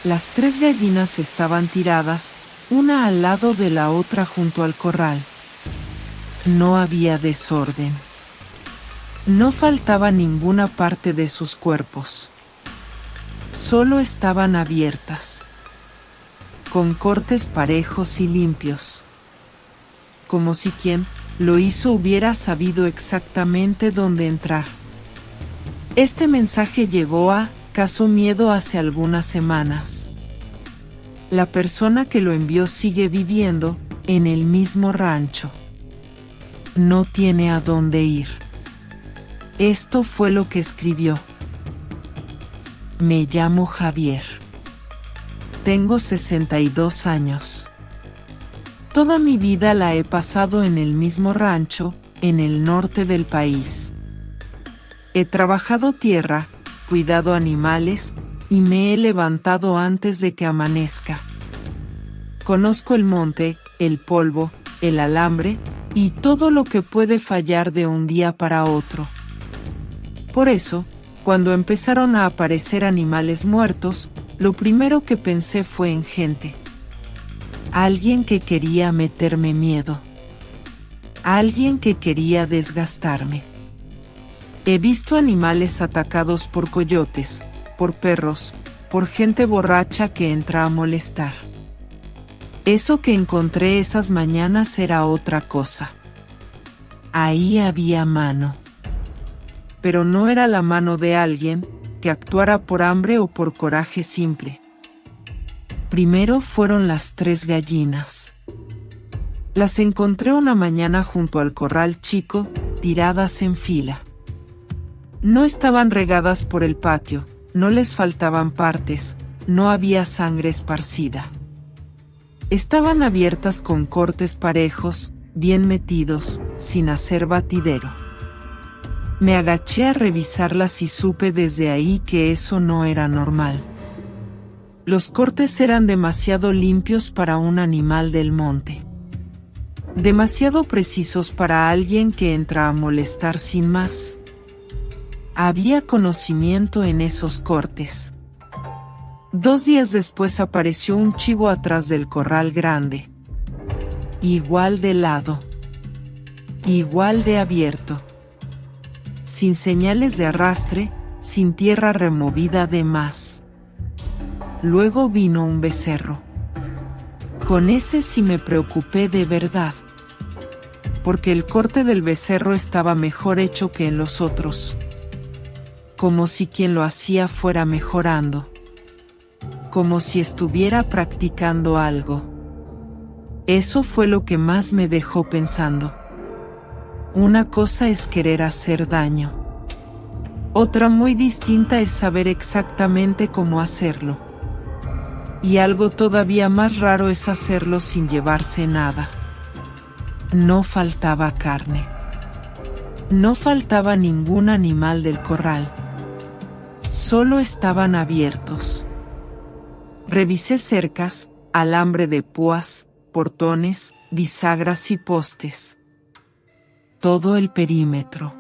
Las 3 gallinas estaban tiradas, una al lado de la otra junto al corral. No había desorden. No faltaba ninguna parte de sus cuerpos. Solo estaban abiertas, con cortes parejos y limpios. Como si quien lo hizo hubiera sabido exactamente dónde entrar. Este mensaje llegó a Caso Miedo hace algunas semanas. La persona que lo envió sigue viviendo en el mismo rancho. No tiene a dónde ir. Esto fue lo que escribió. Me llamo Javier. Tengo 62 años. Toda mi vida la he pasado en el mismo rancho, en el norte del país. He trabajado tierra, cuidado animales, y me he levantado antes de que amanezca. Conozco el monte, el polvo, el alambre, y todo lo que puede fallar de un día para otro. Por eso, cuando empezaron a aparecer animales muertos, lo primero que pensé fue en gente. Alguien que quería meterme miedo. Alguien que quería desgastarme. He visto animales atacados por coyotes, por perros, por gente borracha que entra a molestar. Eso que encontré esas mañanas era otra cosa. Ahí había mano. Pero no era la mano de alguien que actuara por hambre o por coraje simple. Primero fueron las 3 gallinas. Las encontré una mañana junto al corral chico, tiradas en fila. No estaban regadas por el patio, no les faltaban partes, no había sangre esparcida. Estaban abiertas con cortes parejos, bien metidos, sin hacer batidero. Me agaché a revisarlas y supe desde ahí que eso no era normal. Los cortes eran demasiado limpios para un animal del monte. Demasiado precisos para alguien que entra a molestar sin más. Había conocimiento en esos cortes. 2 días después apareció un chivo atrás del corral grande. Igual de helado. Igual de abierto. Sin señales de arrastre, sin tierra removida de más. Luego vino un becerro. Con ese sí me preocupé de verdad. Porque el corte del becerro estaba mejor hecho que en los otros. Como si quien lo hacía fuera mejorando. Como si estuviera practicando algo. Eso fue lo que más me dejó pensando. Una cosa es querer hacer daño. Otra muy distinta es saber exactamente cómo hacerlo. Y algo todavía más raro es hacerlo sin llevarse nada. No faltaba carne. No faltaba ningún animal del corral. Solo estaban abiertos. Revisé cercas, alambre de púas, portones, bisagras y postes. Todo el perímetro.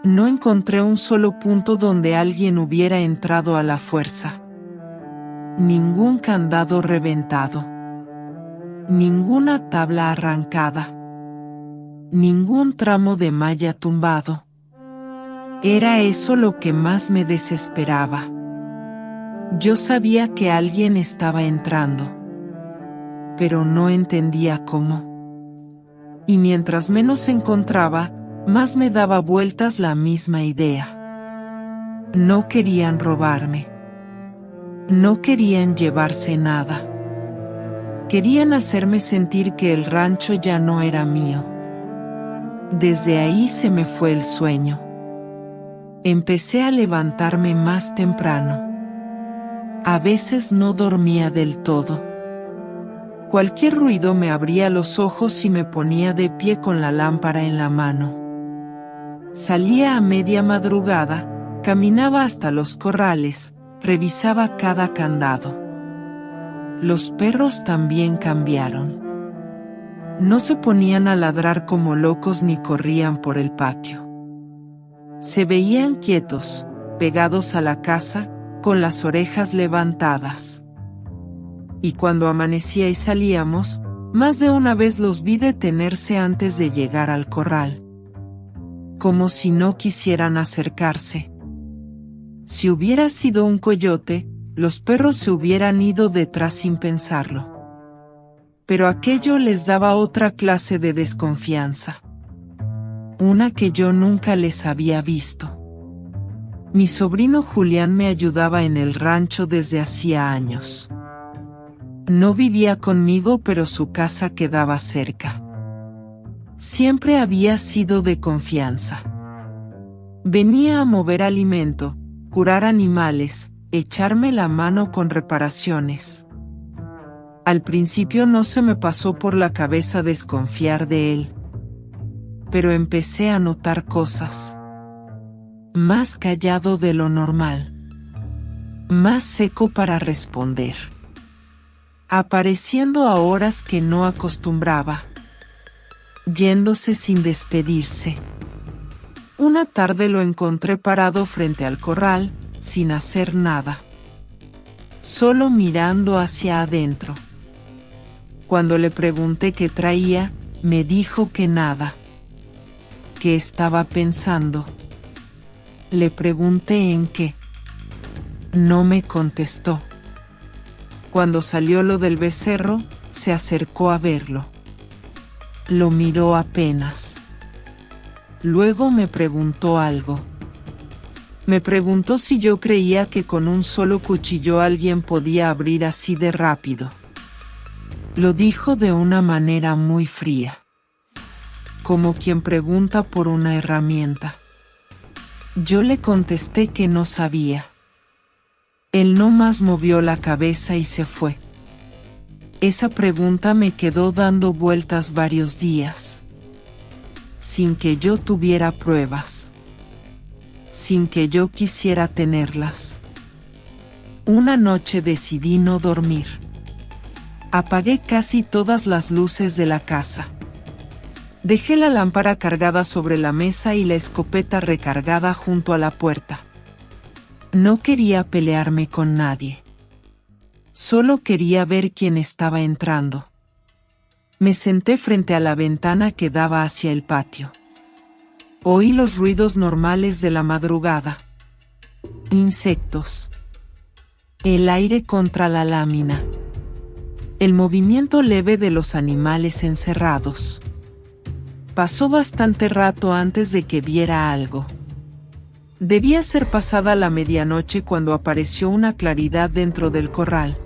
No encontré un solo punto donde alguien hubiera entrado a la fuerza. Ningún candado reventado. Ninguna tabla arrancada. Ningún tramo de malla tumbado. Era eso lo que más me desesperaba. Yo sabía que alguien estaba entrando. Pero no entendía cómo. Y mientras menos encontraba, más me daba vueltas la misma idea. No querían robarme. No querían llevarse nada. Querían hacerme sentir que el rancho ya no era mío. Desde ahí se me fue el sueño. Empecé a levantarme más temprano. A veces no dormía del todo. Cualquier ruido me abría los ojos y me ponía de pie con la lámpara en la mano. Salía a media madrugada, caminaba hasta los corrales, revisaba cada candado. Los perros también cambiaron. No se ponían a ladrar como locos ni corrían por el patio. Se veían quietos, pegados a la casa, con las orejas levantadas. Y cuando amanecía y salíamos, más de una vez los vi detenerse antes de llegar al corral, como si no quisieran acercarse. Si hubiera sido un coyote, los perros se hubieran ido detrás sin pensarlo. Pero aquello les daba otra clase de desconfianza. Una que yo nunca les había visto. Mi sobrino Julián me ayudaba en el rancho desde hacía años. No vivía conmigo, pero su casa quedaba cerca. Siempre había sido de confianza. Venía a mover alimento, curar animales, echarme la mano con reparaciones. Al principio no se me pasó por la cabeza desconfiar de él. Pero empecé a notar cosas. Más callado de lo normal. Más seco para responder. Apareciendo a horas que no acostumbraba. Yéndose sin despedirse. Una tarde lo encontré parado frente al corral, sin hacer nada. Solo mirando hacia adentro. Cuando le pregunté qué traía, me dijo que nada. ¿Qué estaba pensando? Le pregunté en qué. No me contestó. Cuando salió lo del becerro, se acercó a verlo. Lo miró apenas. Luego me preguntó algo. Me preguntó si yo creía que con un solo cuchillo alguien podía abrir así de rápido. Lo dijo de una manera muy fría. Como quien pregunta por una herramienta. Yo le contesté que no sabía. Él no más movió la cabeza y se fue. Esa pregunta me quedó dando vueltas varios días. Sin que yo tuviera pruebas. Sin que yo quisiera tenerlas. Una noche decidí no dormir. Apagué casi todas las luces de la casa. Dejé la lámpara cargada sobre la mesa y la escopeta recargada junto a la puerta. No quería pelearme con nadie. Solo quería ver quién estaba entrando. Me senté frente a la ventana que daba hacia el patio. Oí los ruidos normales de la madrugada. Insectos. El aire contra la lámina. El movimiento leve de los animales encerrados. Pasó bastante rato antes de que viera algo. Debía ser pasada la medianoche cuando apareció una claridad dentro del corral.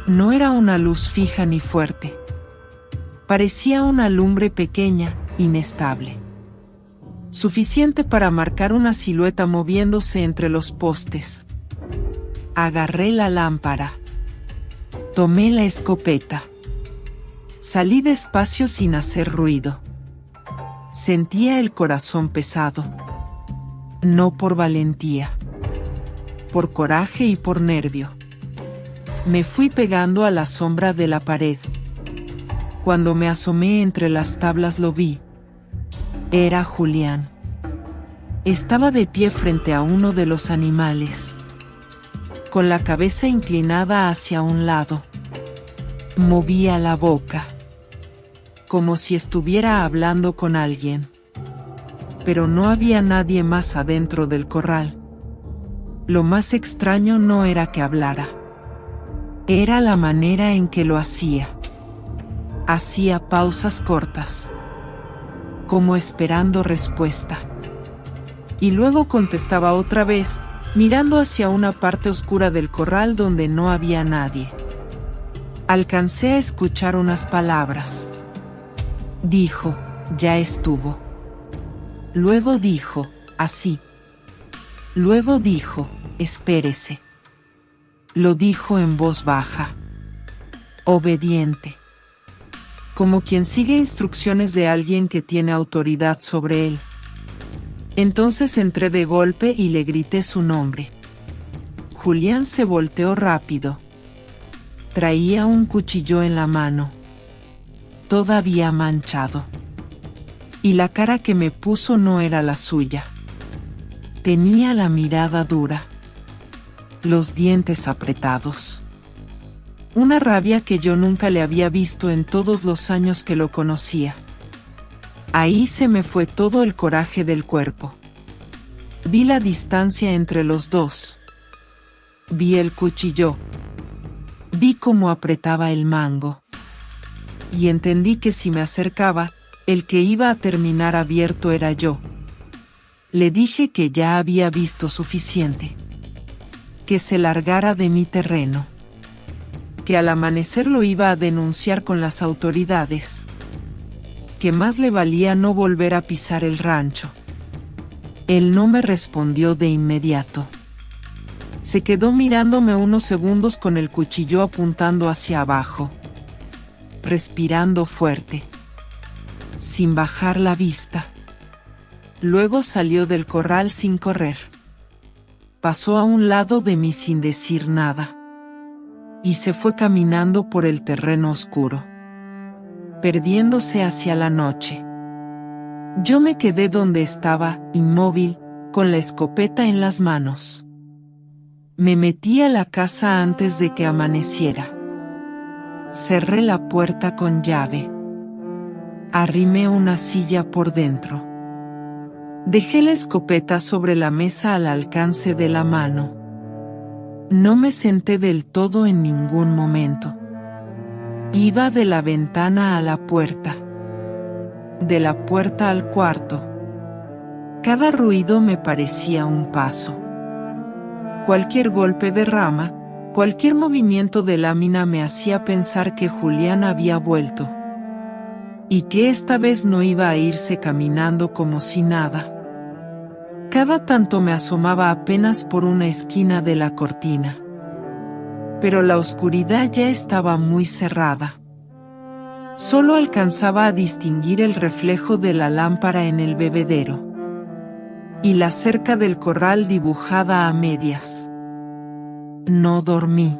No era una luz fija ni fuerte. Parecía una lumbre pequeña, inestable. Suficiente para marcar una silueta moviéndose entre los postes. Agarré la lámpara. Tomé la escopeta. Salí despacio sin hacer ruido. Sentía el corazón pesado. No por valentía. Por coraje y por nervio. Me fui pegando a la sombra de la pared. Cuando me asomé entre las tablas lo vi. Era Julián. Estaba de pie frente a uno de los animales. Con la cabeza inclinada hacia un lado. Movía la boca. Como si estuviera hablando con alguien. Pero no había nadie más adentro del corral. Lo más extraño no era que hablara. Era la manera en que lo hacía. Hacía pausas cortas. Como esperando respuesta. Y luego contestaba otra vez, mirando hacia una parte oscura del corral donde no había nadie. Alcancé a escuchar unas palabras. Dijo, ya estuvo. Luego dijo, así. Luego dijo, espérese. Lo dijo en voz baja. Obediente. Como quien sigue instrucciones de alguien que tiene autoridad sobre él. Entonces entré de golpe y le grité su nombre. Julián se volteó rápido. Traía un cuchillo en la mano. Todavía manchado. Y la cara que me puso no era la suya. Tenía la mirada dura. los dientes apretados. Una rabia que yo nunca le había visto en todos los años que lo conocía. Ahí se me fue todo el coraje del cuerpo. Vi la distancia entre los dos. Vi el cuchillo. Vi cómo apretaba el mango. Y entendí que si me acercaba, el que iba a terminar abierto era yo. Le dije que ya había visto suficiente. Que se largara de mi terreno. Que al amanecer lo iba a denunciar con las autoridades. Que más le valía no volver a pisar el rancho. Él no me respondió de inmediato. Se quedó mirándome unos segundos con el cuchillo apuntando hacia abajo. Respirando fuerte. Sin bajar la vista. Luego salió del corral sin correr. Pasó a un lado de mí sin decir nada. Y se fue caminando por el terreno oscuro. Perdiéndose hacia la noche. Yo me quedé donde estaba, inmóvil, con la escopeta en las manos. Me metí a la casa antes de que amaneciera. Cerré la puerta con llave. Arrimé una silla por dentro. Dejé la escopeta sobre la mesa al alcance de la mano. No me senté del todo en ningún momento. Iba de la ventana a la puerta. De la puerta al cuarto. Cada ruido me parecía un paso. Cualquier golpe de rama, cualquier movimiento de lámina me hacía pensar que Julián había vuelto. Y que esta vez no iba a irse caminando como si nada. Cada tanto me asomaba apenas por una esquina de la cortina. Pero la oscuridad ya estaba muy cerrada. Solo alcanzaba a distinguir el reflejo de la lámpara en el bebedero. Y la cerca del corral dibujada a medias. No dormí.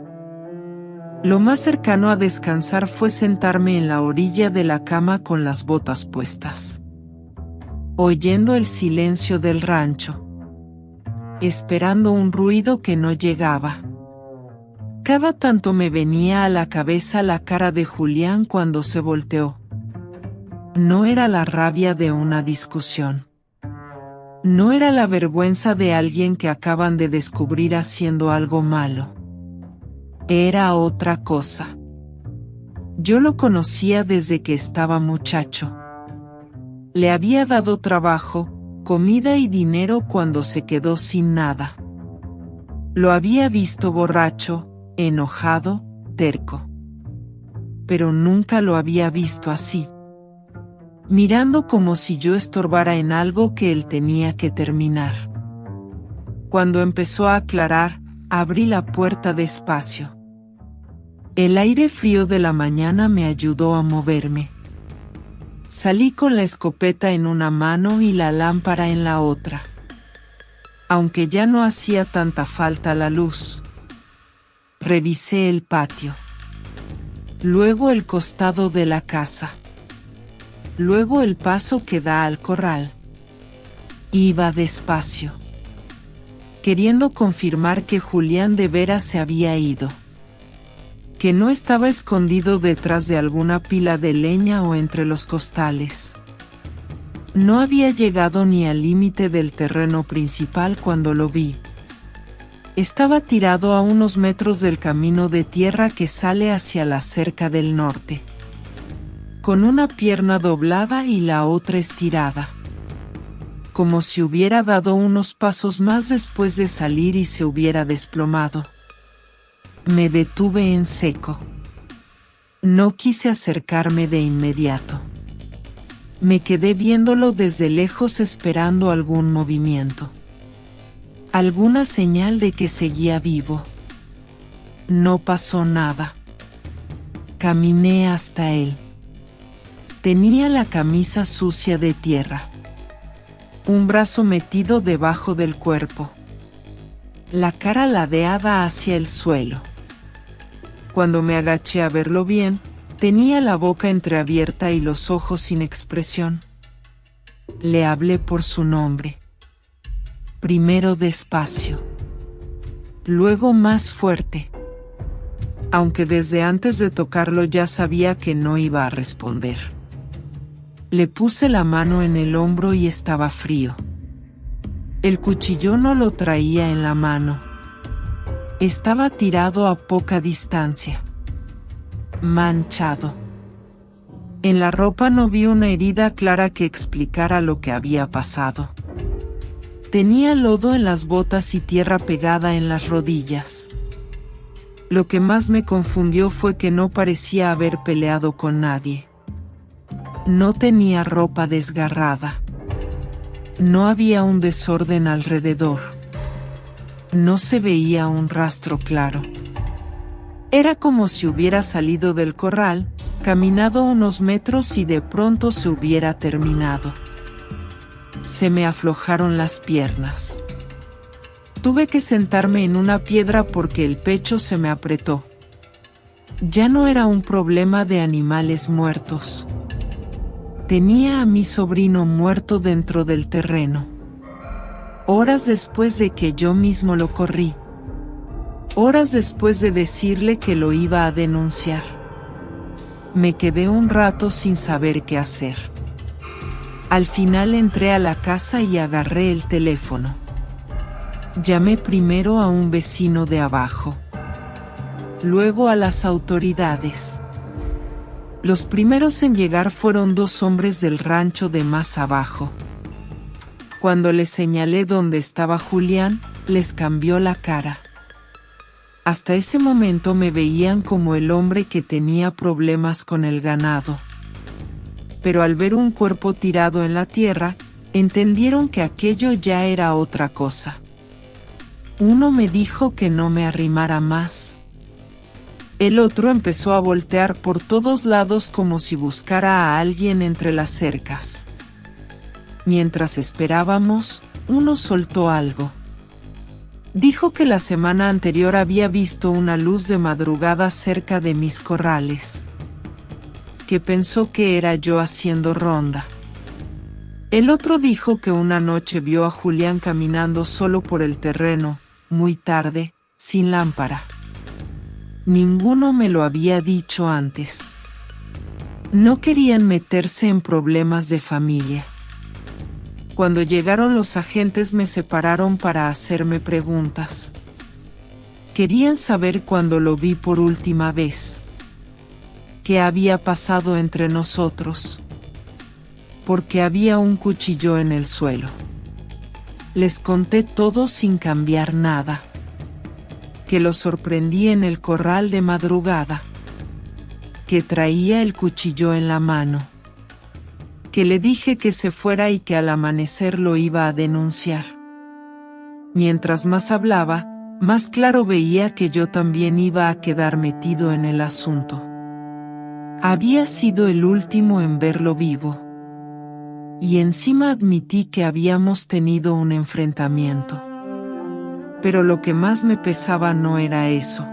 Lo más cercano a descansar fue sentarme en la orilla de la cama con las botas puestas. Oyendo el silencio del rancho. Esperando un ruido que no llegaba. Cada tanto me venía a la cabeza la cara de Julián cuando se volteó. No era la rabia de una discusión. No era la vergüenza de alguien que acaban de descubrir haciendo algo malo. Era otra cosa. Yo lo conocía desde que estaba muchacho. Le había dado trabajo, comida y dinero cuando se quedó sin nada. Lo había visto borracho, enojado, terco. Pero nunca lo había visto así. Mirando como si yo estorbara en algo que él tenía que terminar. Cuando empezó a aclarar, abrí la puerta despacio. El aire frío de la mañana me ayudó a moverme. Salí con la escopeta en una mano y la lámpara en la otra. Aunque ya no hacía tanta falta la luz. Revisé el patio. Luego el costado de la casa. Luego el paso que da al corral. Iba despacio. Queriendo confirmar que Julián de veras se había ido. Que no estaba escondido detrás de alguna pila de leña o entre los costales. No había llegado ni al límite del terreno principal cuando lo vi. Estaba tirado a unos metros del camino de tierra que sale hacia la cerca del norte. Con una pierna doblada y la otra estirada. Como si hubiera dado unos pasos más después de salir y se hubiera desplomado. Me detuve en seco. No quise acercarme de inmediato. Me quedé viéndolo desde lejos esperando algún movimiento. Alguna señal de que seguía vivo. No pasó nada. Caminé hasta él. Tenía la camisa sucia de tierra. Un brazo metido debajo del cuerpo. La cara ladeada hacia el suelo. Cuando me agaché a verlo bien, tenía la boca entreabierta y los ojos sin expresión. Le hablé por su nombre. Primero despacio. luego más fuerte. Aunque desde antes de tocarlo ya sabía que no iba a responder. Le puse la mano en el hombro y estaba frío. El cuchillo no lo traía en la mano. Estaba tirado a poca distancia. Manchado. En la ropa no vi una herida clara que explicara lo que había pasado. Tenía lodo en las botas y tierra pegada en las rodillas. Lo que más me confundió fue que no parecía haber peleado con nadie. No tenía ropa desgarrada. No había un desorden alrededor. No se veía un rastro claro. Era como si hubiera salido del corral, caminado unos metros y de pronto se hubiera terminado. Se me aflojaron las piernas. Tuve que sentarme en una piedra porque el pecho se me apretó. Ya no era un problema de animales muertos. Tenía a mi sobrino muerto dentro del terreno. Horas después de que yo mismo lo corrí. Horas después de decirle que lo iba a denunciar. Me quedé un rato sin saber qué hacer. Al final entré a la casa y agarré el teléfono. Llamé primero a un vecino de abajo. Luego a las autoridades. Los primeros en llegar fueron 2 hombres del rancho de más abajo. Cuando les señalé dónde estaba Julián, les cambió la cara. Hasta ese momento me veían como el hombre que tenía problemas con el ganado. Pero al ver un cuerpo tirado en la tierra, entendieron que aquello ya era otra cosa. Uno me dijo que no me arrimara más. El otro empezó a voltear por todos lados como si buscara a alguien entre las cercas. Mientras esperábamos, uno soltó algo. Dijo que la semana anterior había visto una luz de madrugada cerca de mis corrales. Que pensó que era yo haciendo ronda. El otro dijo que una noche vio a Julián caminando solo por el terreno, muy tarde, sin lámpara. Ninguno me lo había dicho antes. No querían meterse en problemas de familia. Cuando llegaron los agentes me separaron para hacerme preguntas. Querían saber cuándo lo vi por última vez. ¿Qué había pasado entre nosotros? Porque había un cuchillo en el suelo. Les conté todo sin cambiar nada. Que lo sorprendí en el corral de madrugada. Que traía el cuchillo en la mano. Que le dije que se fuera y que al amanecer lo iba a denunciar. Mientras más hablaba, más claro veía que yo también iba a quedar metido en el asunto. Había sido el último en verlo vivo. Y encima admití que habíamos tenido un enfrentamiento. Pero lo que más me pesaba no era eso.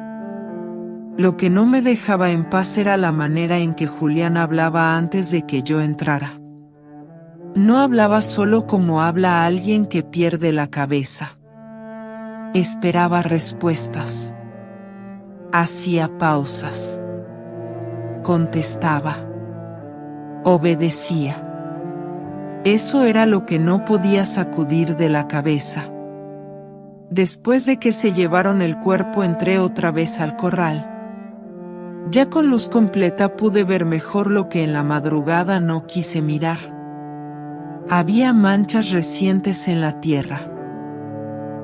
Lo que no me dejaba en paz era la manera en que Julián hablaba antes de que yo entrara. No hablaba solo como habla alguien que pierde la cabeza. Esperaba respuestas. Hacía pausas. Contestaba. Obedecía. Eso era lo que no podía sacudir de la cabeza. Después de que se llevaron el cuerpo entré otra vez al corral. Ya con luz completa pude ver mejor lo que en la madrugada no quise mirar. Había manchas recientes en la tierra.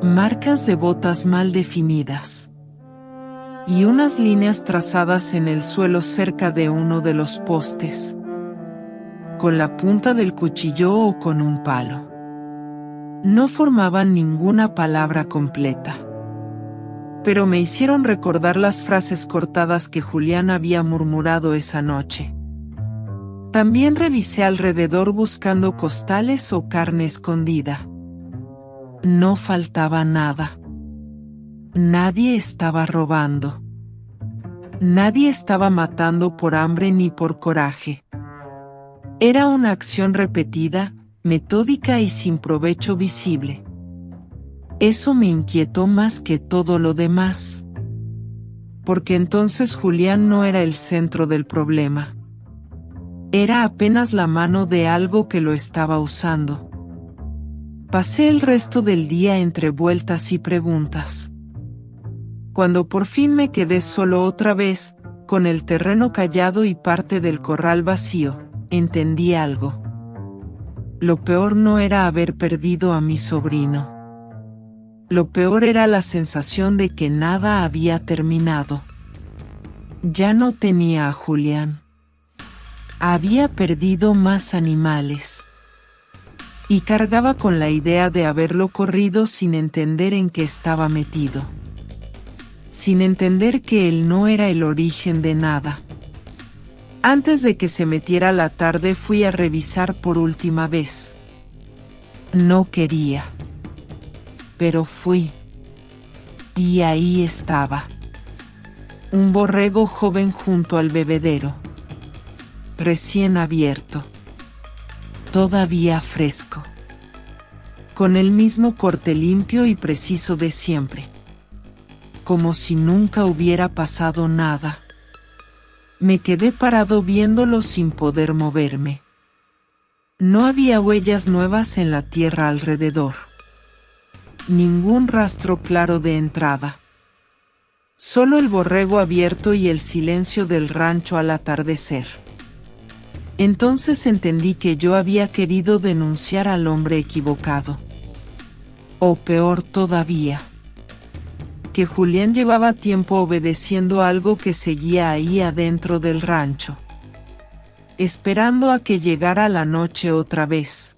Marcas de botas mal definidas. Y unas líneas trazadas en el suelo cerca de uno de los postes. Con la punta del cuchillo o con un palo. No formaban ninguna palabra completa. Pero me hicieron recordar las frases cortadas que Julián había murmurado esa noche. También revisé alrededor buscando costales o carne escondida. No faltaba nada. Nadie estaba robando. Nadie estaba matando por hambre ni por coraje. Era una acción repetida, metódica y sin provecho visible. Eso me inquietó más que todo lo demás. Porque entonces Julián no era el centro del problema. Era apenas la mano de algo que lo estaba usando. Pasé el resto del día entre vueltas y preguntas. Cuando por fin me quedé solo otra vez, con el terreno callado y parte del corral vacío, entendí algo. Lo peor no era haber perdido a mi sobrino. Lo peor era la sensación de que nada había terminado. Ya no tenía a Julián. Había perdido más animales. Y cargaba con la idea de haberlo corrido sin entender en qué estaba metido. Sin entender que él no era el origen de nada. Antes de que se metiera la tarde fui a revisar por última vez. No quería. Pero fui. Y ahí estaba. Un borrego joven junto al bebedero. Recién abierto. Todavía fresco. Con el mismo corte limpio y preciso de siempre. Como si nunca hubiera pasado nada. Me quedé parado viéndolo sin poder moverme. No había huellas nuevas en la tierra alrededor. Ningún rastro claro de entrada. Solo el borrego abierto y el silencio del rancho al atardecer. Entonces entendí que yo había querido denunciar al hombre equivocado. O peor todavía, que Julián llevaba tiempo obedeciendo algo que seguía ahí adentro del rancho. Esperando a que llegara la noche otra vez.